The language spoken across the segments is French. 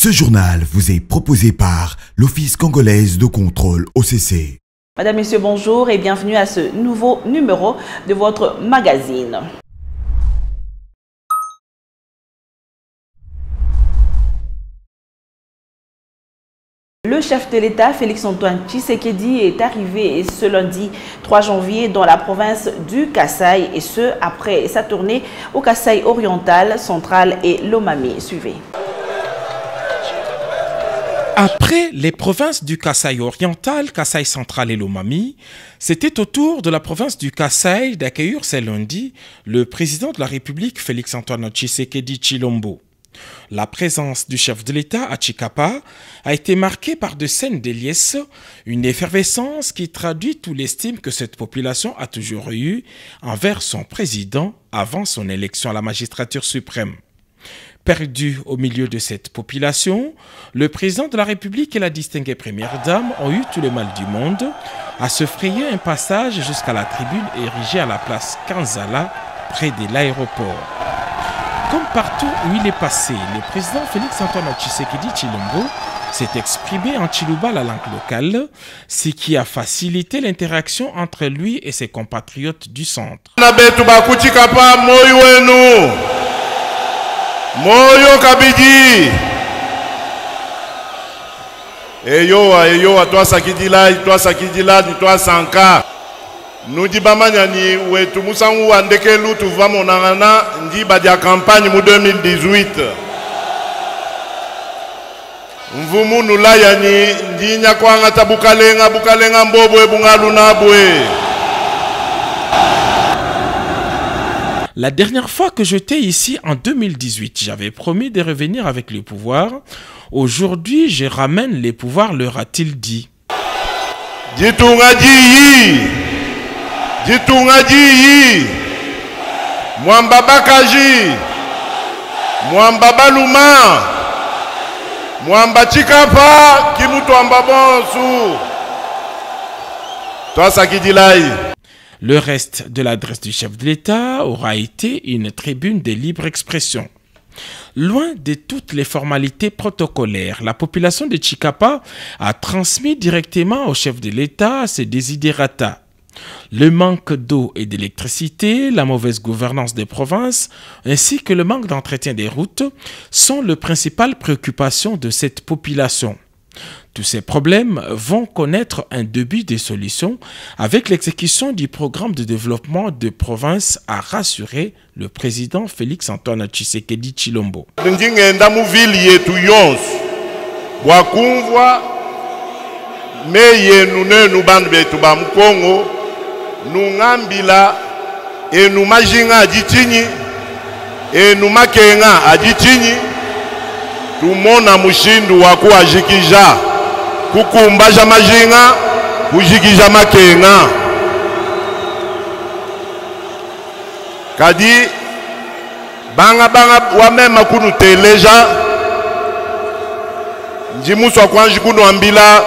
Ce journal vous est proposé par l'Office congolaise de contrôle OCC. Madame, Messieurs, bonjour et bienvenue à ce nouveau numéro de votre magazine. Le chef de l'État, Félix-Antoine Tshisekedi, est arrivé ce lundi 3 janvier dans la province du Kasaï, et ce, après sa tournée au Kasaï oriental, central et Lomami. Suivez. Après les provinces du Kasaï oriental, Kasaï central et Lomami, c'était au tour de la province du Kasaï d'accueillir ce lundi le président de la République, Félix-Antoine Tshisekedi Tshilombo. La présence du chef de l'État à Tshikapa a été marquée par de scènes délices, une effervescence qui traduit toute l'estime que cette population a toujours eue envers son président avant son élection à la magistrature suprême. Perdu au milieu de cette population, le président de la République et la distinguée première dame ont eu tout le mal du monde à se frayer un passage jusqu'à la tribune érigée à la place Kanzala, près de l'aéroport. Comme partout où il est passé, le président Félix-Antoine Tshisekedi Tshilombo s'est exprimé en Chiluba, la langue locale, ce qui a facilité l'interaction entre lui et ses compatriotes du centre. Moyo kabidi eyo atwa sakidila nitwa sanka nudi bamanyani wetu musangu andeke lutu vamonangana ndi badia campagne mu 2018 mvumu nulayani ndi nyakwanga tabukalenga mbobwe bungalu nabwe. La dernière fois que j'étais ici, en 2018, j'avais promis de revenir avec le pouvoir. Aujourd'hui, je ramène les pouvoirs, leur a-t-il dit. Mwamba Bakaji, Mwamba Baluma, Mwamba Tshikapa, Kimutwamba Bonsu. Toi, Sakidilai. Le reste de l'adresse du chef de l'État aura été une tribune de libre expression. Loin de toutes les formalités protocolaires, la population de Tshikapa a transmis directement au chef de l'État ses desiderata. Le manque d'eau et d'électricité, la mauvaise gouvernance des provinces, ainsi que le manque d'entretien des routes sont les principales préoccupations de cette population. Tous ces problèmes vont connaître un début de solution avec l'exécution du programme de développement de province, a rassuré le président Félix-Antoine Tshisekedi Tshilombo. Ndingenda mu ville yetu yonse bwakumvwa meye nunu bandu betu ba Mkongo nungambila enu majinga adichinyi enu makenga adichinyi tumona mushindu waku ajikija kukumbaja majinga kujikija makenga kadi banga wamema kunu teleja njimusu wakwanji kunu ambila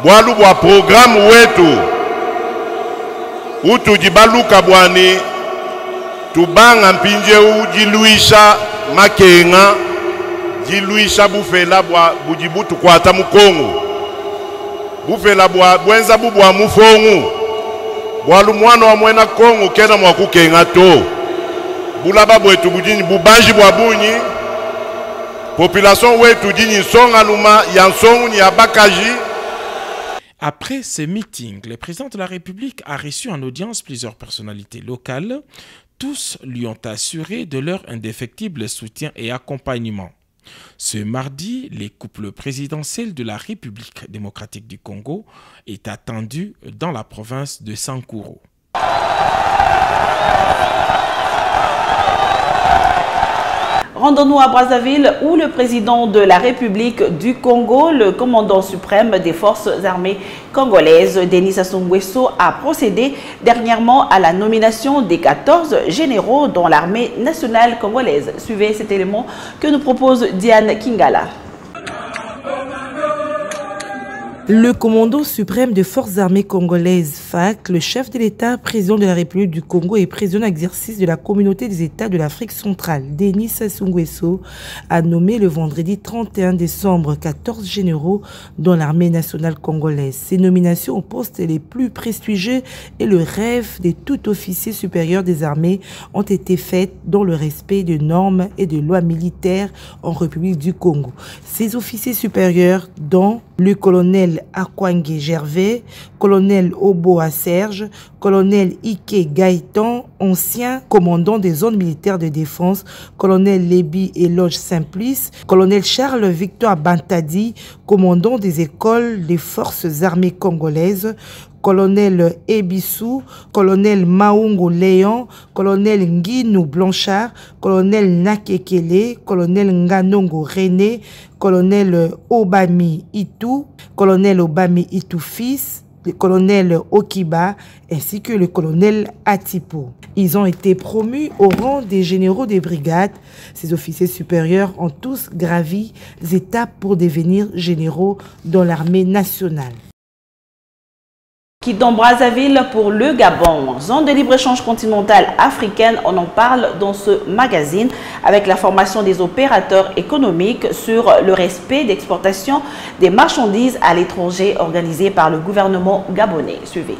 bwalu bwa programu wetu utu jibaluka bwani tubanga mpinje ujiluisha makenga jiluisha bufela bwa bujibutu kwata Mukongo bufela bwa bwenza bubwa mufongu bwalu mwana wa mwena Kongo kena mwakukenga to bulaba bwetu bujini bubanji bwa bunyi population wetu dini songa luma ya nsongu ni abakaji. Après ce meeting, le président de la République a reçu en audience plusieurs personnalités locales. Tous lui ont assuré de leur indéfectible soutien et accompagnement. Ce mardi, les couples présidentiels de la République démocratique du Congo est attendu dans la province de Sankuru. Rendons-nous à Brazzaville où le président de la République du Congo, le commandant suprême des forces armées congolaises, Denis Sassou Nguesso, a procédé dernièrement à la nomination des 14 généraux dans l'armée nationale congolaise. Suivez cet élément que nous propose Diane Kingala. Le commandant suprême des forces armées congolaises, FAC, le chef de l'État, président de la République du Congo et président d'exercice de la communauté des États de l'Afrique centrale, Denis Sassou Nguesso, a nommé le vendredi 31 décembre 14 généraux dans l'armée nationale congolaise. Ces nominations aux postes les plus prestigieux et le rêve de tout officier supérieur des armées ont été faites dans le respect de normes et de lois militaires en République du Congo. Ces officiers supérieurs, dont le colonel Akwange Gervais, colonel Oboa Serge, colonel Ike Gaëtan, ancien commandant des zones militaires de défense, colonel Lébi Eloge Simplice, colonel Charles Victor Bantadi, commandant des écoles des forces armées congolaises, colonel Ebissou, colonel Maungo Léon, colonel Nguinou Blanchard, colonel Nakekele, colonel Nganongo René, colonel Obami Itou, colonel Obami Itou fils, le colonel Okiba ainsi que le colonel Atipo. Ils ont été promus au rang des généraux des brigades. Ces officiers supérieurs ont tous gravi les étapes pour devenir généraux dans l'armée nationale. Qui dans Brazzaville pour le Gabon, zone de libre-échange continentale africaine, on en parle dans ce magazine avec la formation des opérateurs économiques sur le respect d'exportation des marchandises à l'étranger organisée par le gouvernement gabonais. Suivez.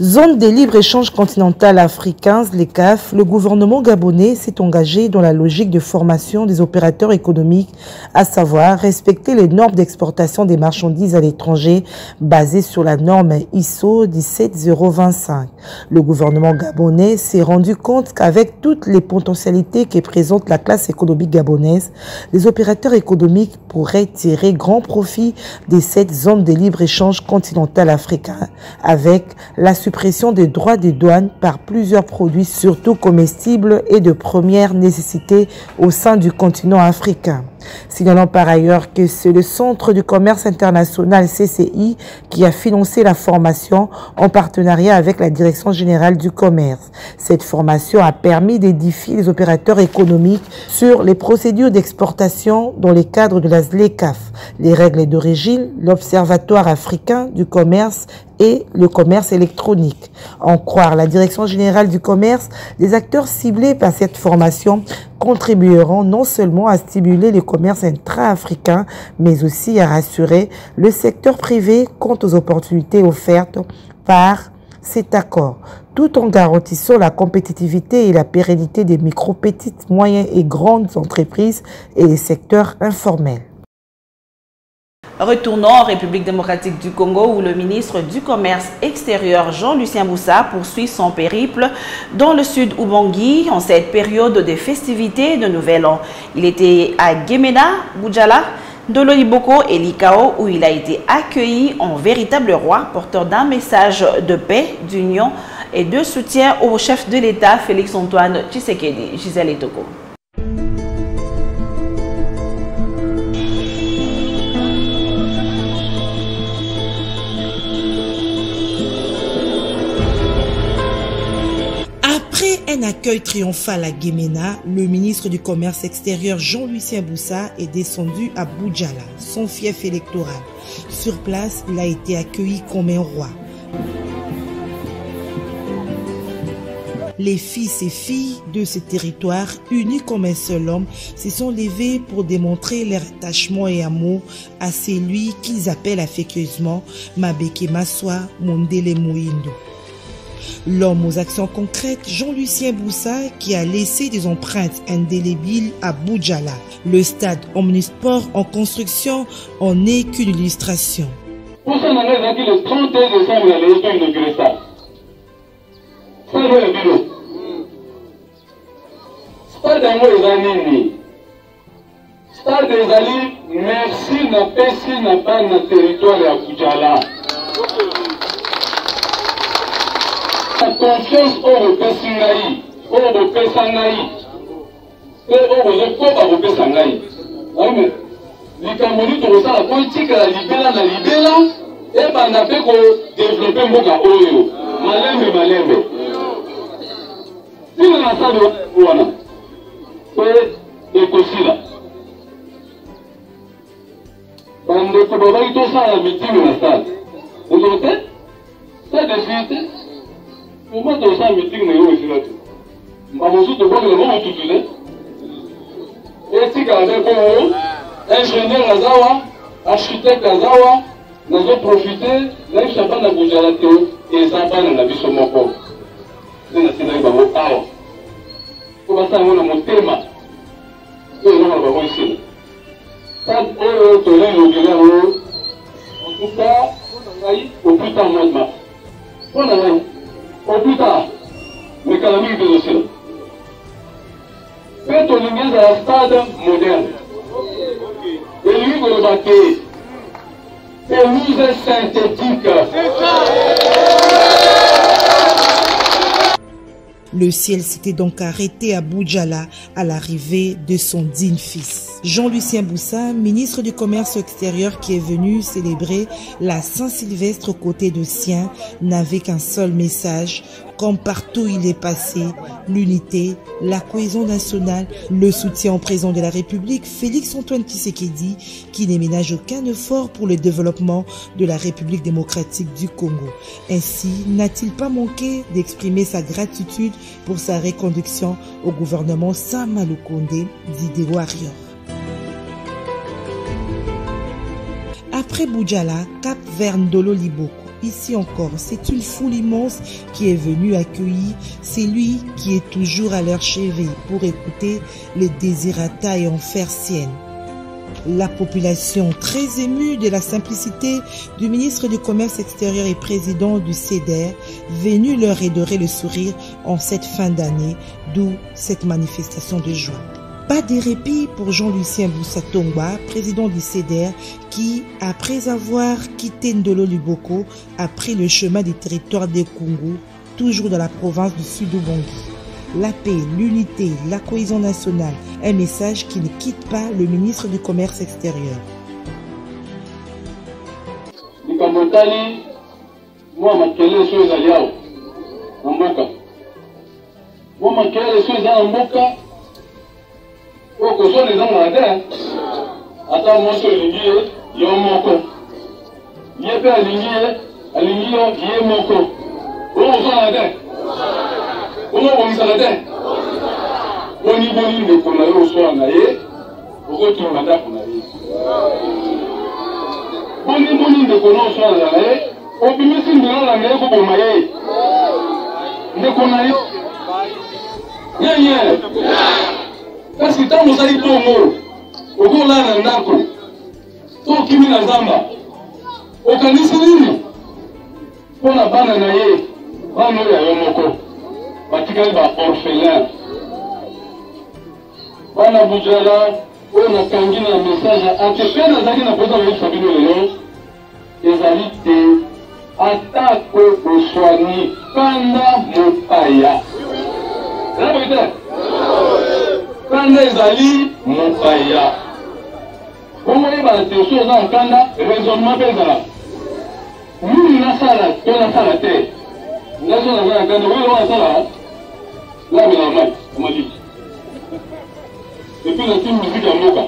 Zone de libre-échange continentale africain, les CAF, le gouvernement gabonais s'est engagé dans la logique de formation des opérateurs économiques, à savoir respecter les normes d'exportation des marchandises à l'étranger basées sur la norme ISO 17025. Le gouvernement gabonais s'est rendu compte qu'avec toutes les potentialités que présente la classe économique gabonaise, les opérateurs économiques pourraient tirer grand profit de cette zone de libre-échange continentale africain avec la suppression des droits de douane par plusieurs produits, surtout comestibles et de première nécessité au sein du continent africain. Signalons par ailleurs que c'est le Centre du commerce international CCI qui a financé la formation en partenariat avec la Direction générale du commerce. Cette formation a permis d'édifier les opérateurs économiques sur les procédures d'exportation dans les cadres de la ZLECAF, les règles d'origine, l'Observatoire africain du commerce et le commerce électronique. En croire la Direction générale du commerce, les acteurs ciblés par cette formation contribueront non seulement à stimuler le commerce intra-africain, mais aussi à rassurer le secteur privé quant aux opportunités offertes par cet accord, tout en garantissant la compétitivité et la pérennité des micro, petites, moyennes et grandes entreprises et les secteurs informels. Retournons en République démocratique du Congo où le ministre du Commerce extérieur Jean-Lucien Boussa poursuit son périple dans le sud Ubangui en cette période de festivités de Nouvel An. Il était à Gemena, Boudjala, Dololiboko et Likao où il a été accueilli en véritable roi porteur d'un message de paix, d'union et de soutien au chef de l'État Félix-Antoine Tshisekedi. Gisèle Etoko. Un accueil triomphal à Gemena, le ministre du Commerce extérieur Jean-Lucien Boussa est descendu à Boudjala, son fief électoral. Sur place, il a été accueilli comme un roi. Les fils et filles de ce territoire, unis comme un seul homme, se sont levés pour démontrer leur attachement et amour à celui qu'ils appellent affectueusement Mabeke Maswa Mondele Mouindo. L'homme aux actions concrètes, Jean-Lucien Boussa, qui a laissé des empreintes indélébiles à Boudjala. Le stade Omnisport en construction en est qu'une illustration. Pour ça, on a dit le 31 décembre, il a inauguré ça. Ça, c'est le bureau. Stade d'amour des années. Stade des alliés, merci, n'a pas si, n'a pas notre territoire à Boudjala. La confiance au Sangaï, au Sangaï, au Sangaï. Les Camerounais ont la politique à la libéla, et on a fait développer Moka Oyo, Malembe. Si on a ça de Ouana, et Kosila. Bande babaki tosala meeting na stade ozote stade esili comment tosala meeting na yo esila te mbamosu tobokela momotutu te etika avec oyo ingénieur azawa architecte azawa nazoprofite nayebi bana bujala te eza bana na biso moko nde natinaki bango awa po basala yango na motema oyo eloko na bango esila stade oyo tolelobela yango en tout cas ngai au plus tard mois de mars mpo na ngai au plus tard mekala mingi tozosila mpe tolingi ezala stade moderne elingi koloba te pelouse synthétique. Le ciel s'était donc arrêté à Boudjala à l'arrivée de son digne fils. Jean-Lucien Boussa, ministre du Commerce extérieur qui est venu célébrer la Saint-Sylvestre aux côtés de siens, n'avait qu'un seul message. Comme partout il est passé, l'unité, la cohésion nationale, le soutien au président de la République, Félix-Antoine Tshisekedi, qui ne ménage aucun effort pour le développement de la République démocratique du Congo. Ainsi, n'a-t-il pas manqué d'exprimer sa gratitude pour sa reconduction au gouvernement Sama Lukonde d'Idé Warrior. Après Boudjala, cap vers Ndolo Liboko. Ici encore, c'est une foule immense qui est venue accueillir celui qui est toujours à leur chevet pour écouter les désirata et en faire sienne. La population, très émue de la simplicité du ministre du Commerce extérieur et président du CEDER, venu leur redorer le sourire en cette fin d'année, d'où cette manifestation de joie. Pas de répit pour Jean-Lucien Boussa Tongba, président du CEDER, qui, après avoir quitté Ndolo Liboko, a pris le chemin des territoires des Congo, toujours dans la province du Sud-Ubangi. La paix, l'unité, la cohésion nationale, un message qui ne quitte pas le ministre du Commerce extérieur. Oko so les gens là ata mo so lingi yo moko yepe alingi yo ye moko o so na de o mo bon sala de boni de kona yo so na ye o ko tu na da kona ye boni de kona so na ye o bi mi sin de na na ko bo ma ye de kona yo ye parce que tant nous allons Congo, au Congo là na ndako, to kimi na zamba, au kanisa nini, pona bana na ye, bana ya yomoko, batikali ba orphelin, bana Boudjala, on a kangi na message à te na zaki na posa ba sabino lelo, ezali te attaque au soigné panda mopaya. Là peut-être. Kanda ezali mopaya. Comment il va te choses en Kanda, raisonnement pesala. Nous na sala, to na sala te. Na sala na Kanda, oui on sala. Là mais la main, on m'a dit. Et puis la team musique à Moka.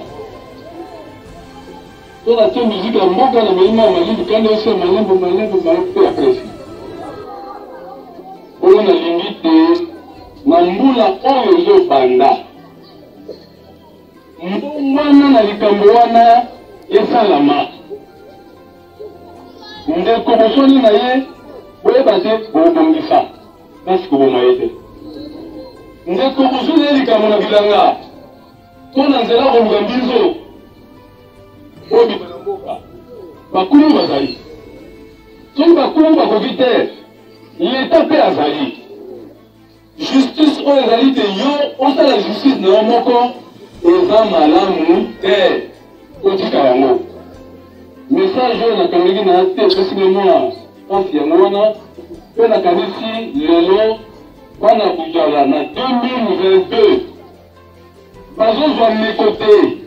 To la team musique à Moka na mema mali de Kanda c'est malembo pe après. On a limité na mbula oyo zo banda. Mbona na likambo wana esalama ndeko bosoni na ye boyeba te bobongisa kasi koboma ye te ndeko bosoni ye likambo na bilanga to na nzela koluka mbizo obima na mboka bakulu bazali soki bakulu bakoki te leta mpe azali justice oyo ezali te yo osala justice na yo moko eza malamu te kotika yango message oyo nakangaki na te epesi mwa mpasi yango wana mpe nakanisi lelo bana Boudjala na 2022 bazozwa meko te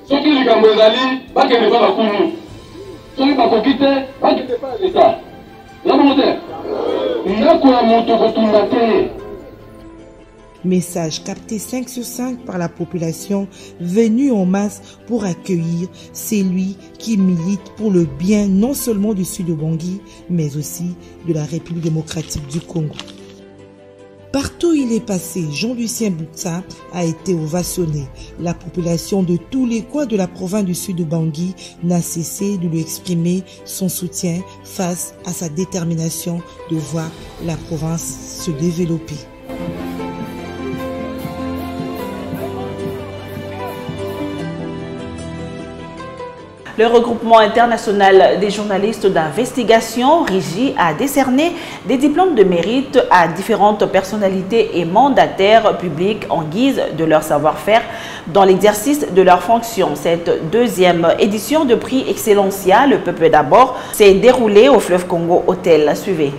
soki likambo ezali bakende pa bakulu soki bakoki te bakende pa leta na bongo te ndako ya moto kotunda te. Message capté 5 sur 5 par la population venue en masse pour accueillir celui qui milite pour le bien non seulement du sud de Bangui, mais aussi de la République démocratique du Congo. Partout où il est passé, Jean-Lucien Boutsa a été ovationné. La population de tous les coins de la province du sud de Bangui n'a cessé de lui exprimer son soutien face à sa détermination de voir la province se développer. Le regroupement international des journalistes d'investigation, RIJI, a décerné des diplômes de mérite à différentes personnalités et mandataires publics en guise de leur savoir-faire dans l'exercice de leurs fonctions. Cette deuxième édition de prix Excellencia, le peuple d'abord, s'est déroulée au Fleuve Congo Hôtel. Suivez.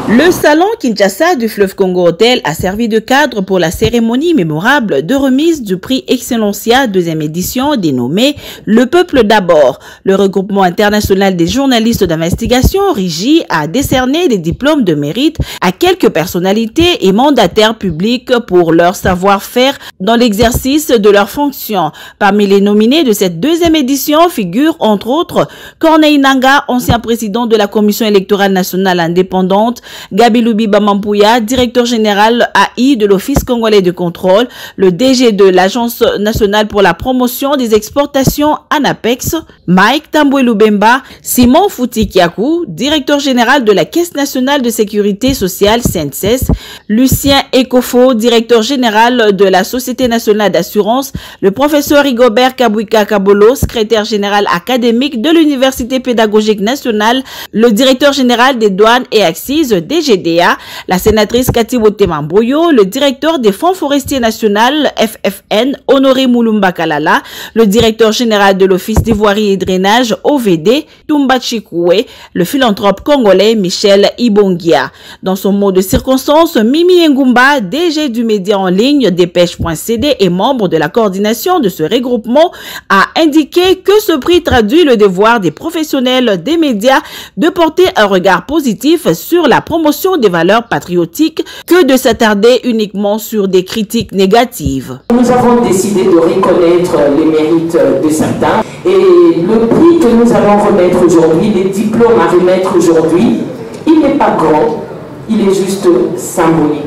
Le salon Kinshasa du Fleuve Congo Hôtel a servi de cadre pour la cérémonie mémorable de remise du prix Excellencia deuxième édition dénommée Le Peuple d'abord. Le regroupement international des journalistes d'investigation, RIJI, a décerné des diplômes de mérite à quelques personnalités et mandataires publics pour leur savoir-faire dans l'exercice de leurs fonctions. Parmi les nominés de cette deuxième édition figurent entre autres Corneille Nangaa, ancien président de la Commission électorale nationale indépendante, Gabi Loubiba Mampouya, directeur général AI de l'Office congolais de contrôle, le DG de l'Agence nationale pour la promotion des exportations ANAPEX, Mike Tamboué Lubemba, Simon Fouti-Kiakou, directeur général de la Caisse nationale de sécurité sociale CNSS, Lucien Ekofo, directeur général de la Société nationale d'assurance, le professeur Rigobert Kabouika Kabolo, secrétaire général académique de l'Université pédagogique nationale, le directeur général des douanes et accises DGDA, la sénatrice Cathy Botemamboyo, le directeur des fonds forestiers national FFN, Honoré Moulumba Kalala, le directeur général de l'Office des voiries et drainage OVD, Tumba Chikoué, le philanthrope congolais Michel Ibongia. Dans son mot de circonstance, Mimi Ngumba, DG du média en ligne Dépêche.cd et membre de la coordination de ce regroupement, a indiqué que ce prix traduit le devoir des professionnels des médias de porter un regard positif sur la promotion des valeurs patriotiques que de s'attarder uniquement sur des critiques négatives. Nous avons décidé de reconnaître les mérites de certains et le prix que nous allons remettre aujourd'hui, les diplômes à remettre aujourd'hui, il n'est pas grand, il est juste symbolique.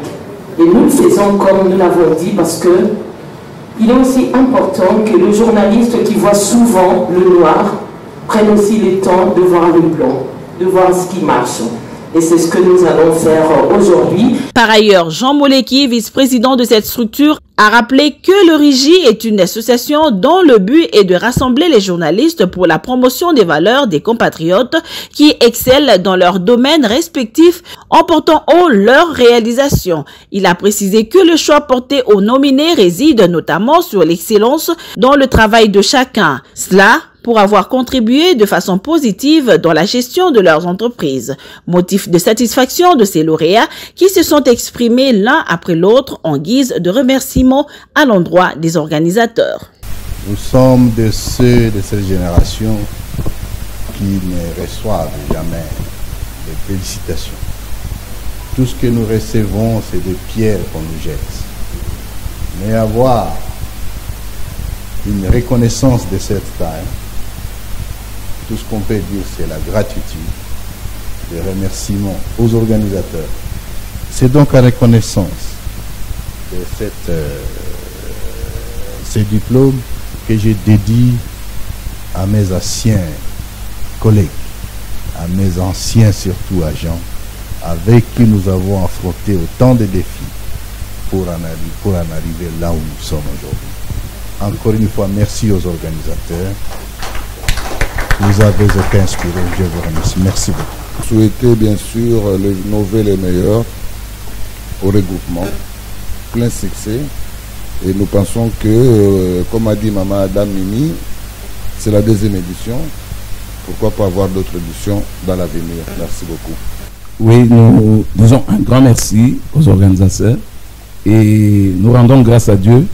Et nous le faisons comme nous l'avons dit parce que il est aussi important que le journaliste qui voit souvent le noir prenne aussi le temps de voir le blanc, de voir ce qui marche. Et c'est ce que nous allons faire aujourd'hui. Par ailleurs, Jean Moleki, vice-président de cette structure, a rappelé que le RIJI est une association dont le but est de rassembler les journalistes pour la promotion des valeurs des compatriotes qui excellent dans leurs domaines respectifs en portant haut leurs réalisations. Il a précisé que le choix porté aux nominés réside notamment sur l'excellence dans le travail de chacun. Cela pour avoir contribué de façon positive dans la gestion de leurs entreprises. Motif de satisfaction de ces lauréats qui se sont exprimés l'un après l'autre en guise de remerciement à l'endroit des organisateurs. Nous sommes de cette génération qui ne reçoivent jamais de félicitations. Tout ce que nous recevons, c'est des pierres qu'on nous jette. Mais avoir une reconnaissance de cette taille, tout ce qu'on peut dire, c'est la gratitude, les remerciements aux organisateurs. C'est donc la reconnaissance de ces diplômes que je dédie à mes anciens collègues, à mes anciens surtout agents, avec qui nous avons affronté autant de défis pour en arriver là où nous sommes aujourd'hui. Encore une fois, merci aux organisateurs. Vous avez été inspirés, je vous remercie. Merci beaucoup. Souhaiter bien sûr le mauvais les meilleurs au regroupement, plein succès. Et nous pensons que, comme a dit Maman Adam Mimi, c'est la deuxième édition. Pourquoi pas avoir d'autres éditions dans l'avenir? Merci beaucoup. Oui, nous disons un grand merci aux organisateurs et nous rendons grâce à Dieu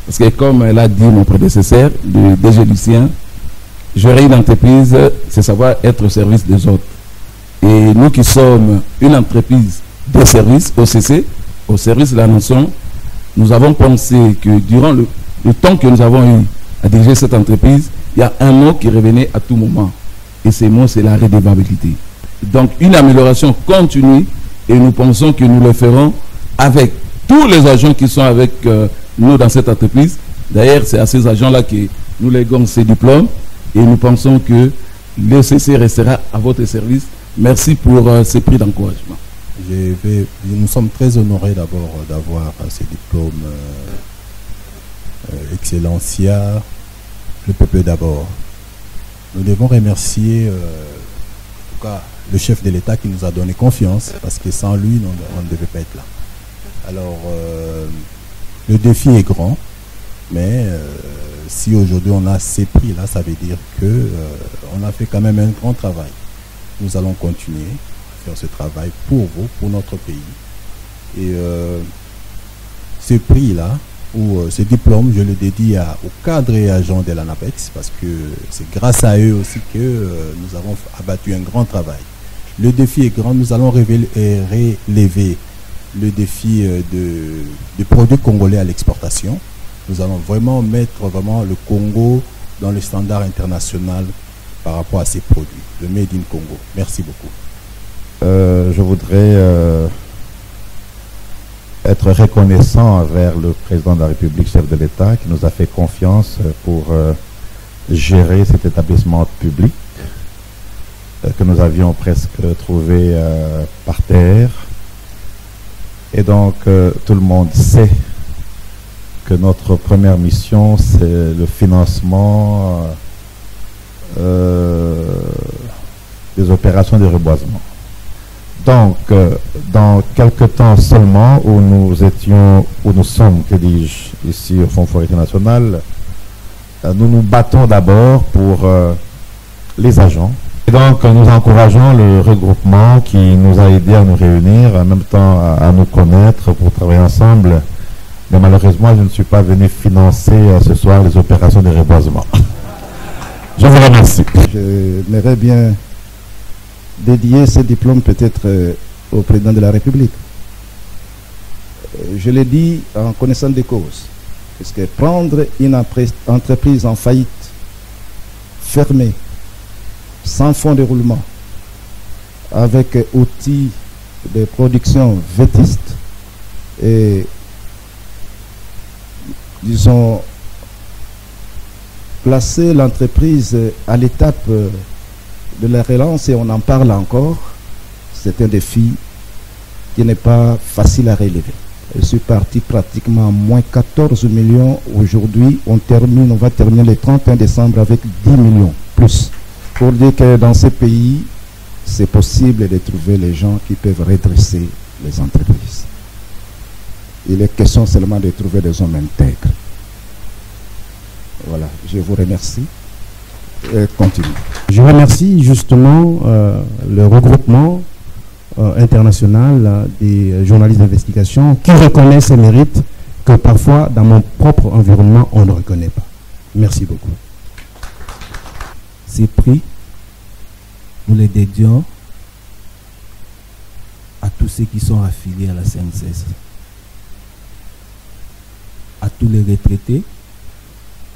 parce que comme l'a dit mon prédécesseur, le DG Lucien, gérer une entreprise, c'est savoir être au service des autres. Et nous qui sommes une entreprise des services, OCC, au service de la nation, nous avons pensé que durant le temps que nous avons eu à diriger cette entreprise, il y a un mot qui revenait à tout moment. Et ce mot, c'est la redevabilité. Donc, une amélioration continue et nous pensons que nous le ferons avec tous les agents qui sont avec nous dans cette entreprise. D'ailleurs, c'est à ces agents-là que nous léguons ces diplômes et nous pensons que l'ECC restera à votre service. Merci pour ces prix d'encouragement. Nous sommes très honorés d'abord d'avoir ces diplômes Excellencia, le peuple d'abord. Nous devons remercier en tout cas le chef de l'État qui nous a donné confiance, parce que sans lui, on ne devait pas être là. Alors, le défi est grand, mais si aujourd'hui on a ces prix-là, ça veut dire qu'on a fait quand même un grand travail. Nous allons continuer à faire ce travail pour vous, pour notre pays. Et ce prix-là, ou ce diplôme, je le dédie aux cadres et agents de l'ANAPEX, parce que c'est grâce à eux aussi que nous avons abattu un grand travail. Le défi est grand, nous allons relever le défi des produits congolais à l'exportation. Nous allons vraiment mettre le Congo dans le standard international par rapport à ces produits, le Made in Congo. Merci beaucoup. Je voudrais être reconnaissant envers le président de la République, chef de l'État, qui nous a fait confiance pour gérer cet établissement public que nous avions presque trouvé par terre. Et donc, tout le monde sait que notre première mission, c'est le financement des opérations de reboisement. Donc, dans quelques temps seulement, où nous sommes, que dis-je, ici au Fonds forestier national, nous nous battons d'abord pour les agents. Et donc, nous encourageons le regroupement qui nous a aidés à nous réunir, en même temps à nous connaître pour travailler ensemble. Mais malheureusement, je ne suis pas venu financer ce soir les opérations de reboisement. Je vous remercie. J'aimerais bien dédier ce diplôme peut-être au président de la République. Je l'ai dit en connaissance des causes. Parce que prendre une entreprise en faillite, fermée, sans fonds de roulement, avec outils de production vétustes et, disons, placer l'entreprise à l'étape de la relance, et on en parle encore, c'est un défi qui n'est pas facile à relever. Je suis parti pratiquement à moins 14 millions. Aujourd'hui, on va terminer le 31 décembre avec 10 millions plus. Pour dire que dans ces pays, c'est possible de trouver les gens qui peuvent redresser les entreprises. Il est question seulement de trouver des hommes intègres. Voilà, je vous remercie. Et continue. Je remercie justement le regroupement international des journalistes d'investigation qui reconnaissent ces mérites que parfois dans mon propre environnement on ne reconnaît pas. Merci beaucoup. Ces prix, nous les dédions à tous ceux qui sont affiliés à la CNCS, à tous les retraités,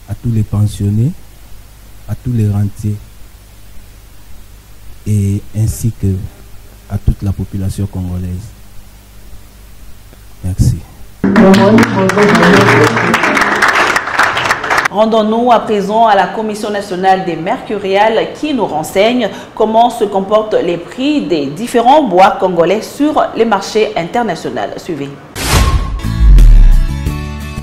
à tous les pensionnés, à tous les rentiers, et ainsi que à toute la population congolaise. Merci. Rendons-nous à présent à la Commission nationale des mercuriales qui nous renseigne comment se comportent les prix des différents bois congolais sur les marchés internationaux. Suivez.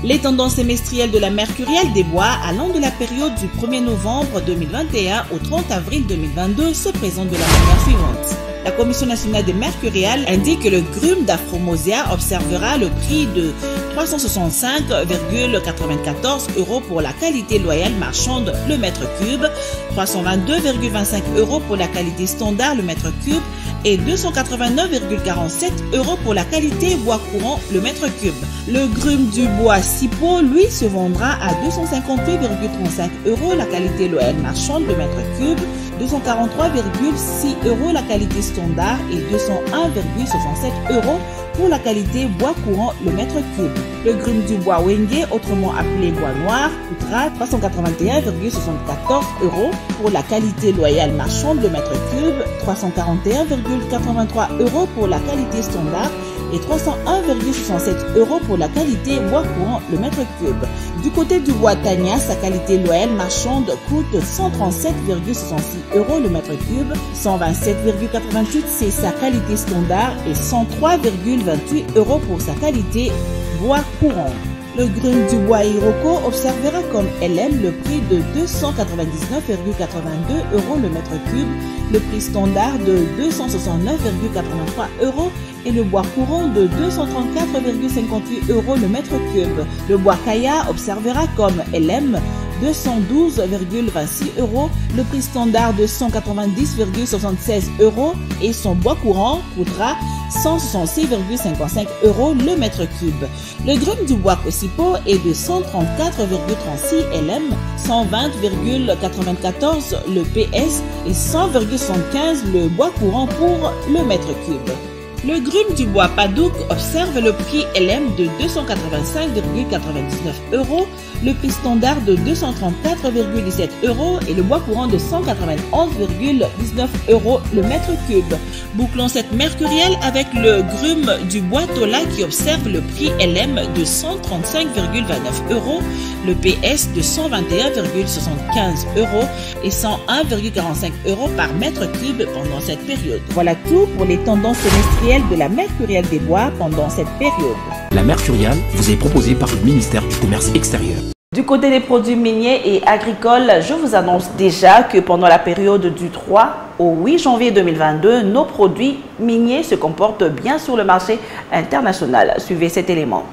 Les tendances semestrielles de la mercuriale des bois allant de la période du 1er novembre 2021 au 30 avril 2022 se présentent de la manière suivante. La Commission nationale des mercuriales indique que le grume d'Afromosia observera le prix de 365,94 € pour la qualité loyale marchande le mètre cube, 322,25 € pour la qualité standard le mètre cube et 289,47 € pour la qualité bois courant le mètre cube. Le grume du bois Sipo, lui, se vendra à 258,35 € la qualité loyale marchande le mètre cube, 243,6 € la qualité standard et 201,67 € pour la qualité bois courant le mètre cube. Le grume du bois Wenge, autrement appelé bois noir, coûtera 381,74 € pour la qualité loyale marchande le mètre cube, 341,83 € pour la qualité standard et 301,67 € pour la qualité bois courant le mètre cube. Du côté du bois Tania, sa qualité loyale marchande coûte 137,66 € le mètre cube, 127,88 € c'est sa qualité standard et 103,28 € pour sa qualité bois courant. Le grume du bois Iroko observera comme LM le prix de 299,82 € le mètre cube, le prix standard de 269,83 € et le bois courant de 234,58 € le mètre cube. Le bois Kaya observera comme LM 212,26 €, le prix standard de 190,76 € et son bois courant coûtera 166,55 € le mètre cube. Le grume du bois Kosipo est de 134,36 LM, 120,94 le PS et 100,75 le bois courant pour le mètre cube. Le grume du bois Padouk observe le prix LM de 285,99 €, le prix standard de 234,17 € et le bois courant de 191,19 € le mètre cube. Bouclons cette mercurielle avec le grume du bois Tola qui observe le prix LM de 135,29 €, le PS de 121,75 € et 101,45 € par mètre cube pendant cette période. Voilà tout pour les tendances semestrielles de la mercurielle des bois pendant cette période. La mercuriale vous est proposée par le ministère du Commerce extérieur. Du côté des produits miniers et agricoles, je vous annonce déjà que pendant la période du 3 au 8 janvier 2022, nos produits miniers se comportent bien sur le marché international. Suivez cet élément.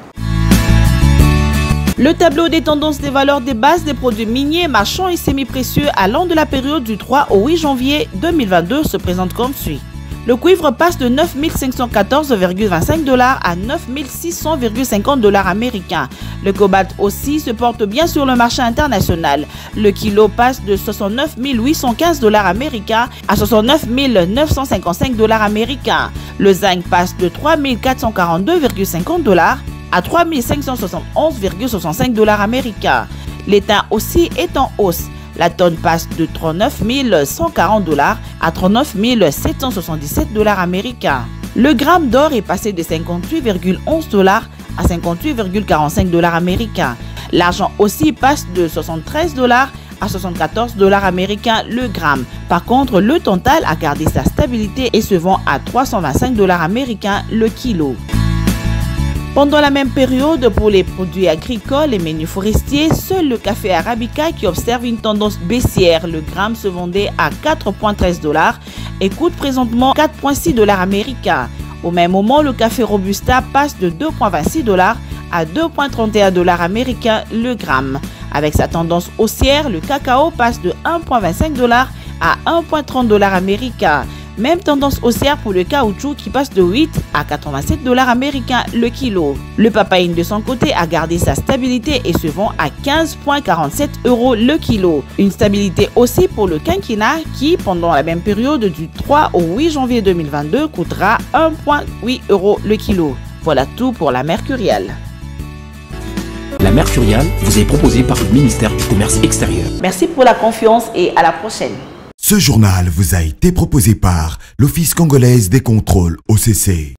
Le tableau des tendances des valeurs des bases des produits miniers, marchands et semi-précieux allant de la période du 3 au 8 janvier 2022 se présente comme suit. Le cuivre passe de 9 514,25 $ à 9 600,50 $ américains. Le cobalt aussi se porte bien sur le marché international. Le kilo passe de 69 815 $ américains à 69 955 $ américains. Le zinc passe de 3 442,50 $ à 3 571,65 $ américains. L'étain aussi est en hausse. La tonne passe de 39 140 $ à 39 777 $ américains. Le gramme d'or est passé de 58,11 $ à 58,45 $ américains. L'argent aussi passe de 73 $ à 74 $ américains le gramme. Par contre, le tantal a gardé sa stabilité et se vend à 325 $ américains le kilo. Pendant la même période, pour les produits agricoles et menus forestiers, seul le café arabica qui observe une tendance baissière. Le gramme se vendait à 4,13 $ et coûte présentement 4,6 $ américains. Au même moment, le café robusta passe de 2,26 $ à 2,31 $ américains le gramme. Avec sa tendance haussière, le cacao passe de 1,25 $ à 1,30 $ américains. Même tendance haussière pour le caoutchouc qui passe de 8 à 87 $ américains le kilo. Le papaïne de son côté a gardé sa stabilité et se vend à 15,47 € le kilo. Une stabilité aussi pour le quinquina qui, pendant la même période du 3 au 8 janvier 2022, coûtera 1,8 € le kilo. Voilà tout pour la mercuriale. La mercuriale vous est proposée par le ministère du Commerce extérieur. Merci pour la confiance et à la prochaine. Ce journal vous a été proposé par l'Office congolaise des contrôles OCC.